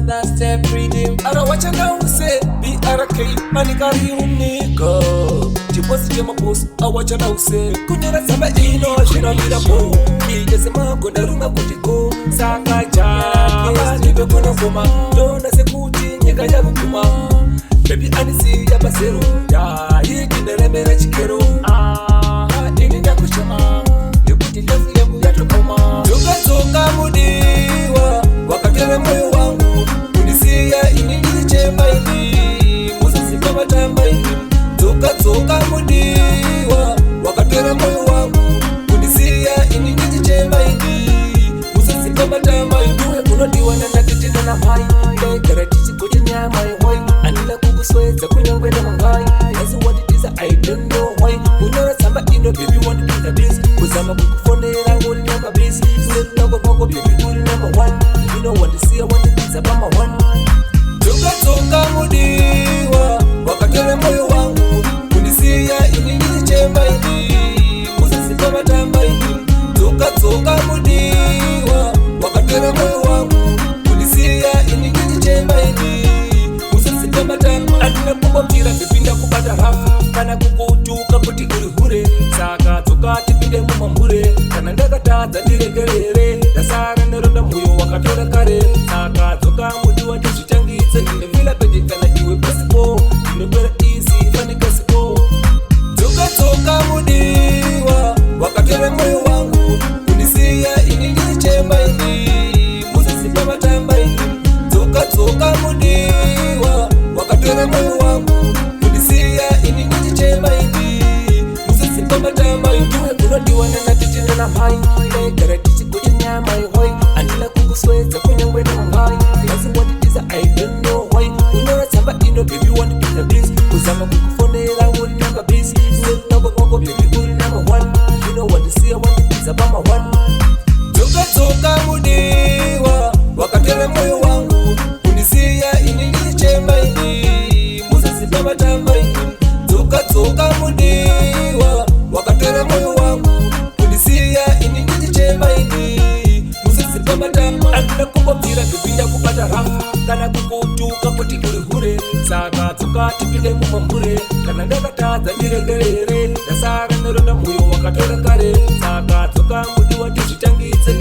That's the freedom. I don't watch it now say BRK manikari unika. Tiposi jema boss I watch it now say kunyera samba ino shina mira po. Ije sema kona runga kutiko saka cha nibe kona koma dona se kuti nyega ya kuma. Baby anisi ya basero ya hiki neremera chikero. Ini ya kushama nikuti lefu yangu ya tukoma. Tunga mudiwa wakatere moyo wangu kunisia ini nilichemba ini musisi kama tamba ini. Toka mudiwa wakatere moyo wangu kunisia ini nilichemba ini musisi kama tamba ini. Unodiwa na nakitenda na hai kera tichi koje nyama hoi anila kugusweza kunyongwe na mangai. That's what it is I don't know why. Unara samba ino baby want to be the best kuzama kukufondera ngoni nyamba best neru nako kwako baby uri number one. You know what to see I want to be zabama one. Toka mudiwa wakatere moyo wangu kunisia ini nilichemba ini musisi kama tamba ini. Toka mudiwa wakatere moyo wangu kunisia ini nilichemba ini musisi kama tamba. Adina kumbo mtira bibinda kupata hafu kana kukutuka kuti uri hure saka toka tipinde mumambure kana ndakataza ndiregerere dasara neronda moyo wakatora kare saka toka mudiwa tizvitangitse ndinevila pedikana iwe pasipo ndinopera isi fanikasipo. Toka mudiwa wakatora moyo wangu kunisia ini nilichemba ini musisi kama tamba ini. Toka mudiwa wakatora moyo wangu kunisia ini nilichemba ini musisi kama tamba ini. Unodiwa na natijina na hai kera tichi koje nyama hoi anila kugusweza kunyongwe na mangai. That's what it is I don't know why. Unara samba ino baby want to be the best kuzama kukufondera uri number best neru nako kwako baby uri number one. You know what to see I want to be zabama one. Toka mudiwa wakatere moyo wangu kunisia ini nilichemba ini musisi kama tamba ini. Toka mudiwa wakatere moyo wangu kunisia ini nilichemba ini musisi kama tamba. Adina kumbo mtira bibinda kupata rafu kana kukutuka kuti uri hure saka toka tipinde mumambure kana ndakataza ndiregerere dasara neronda moyo wakatora kare saka toka mudiwa tizvitangitse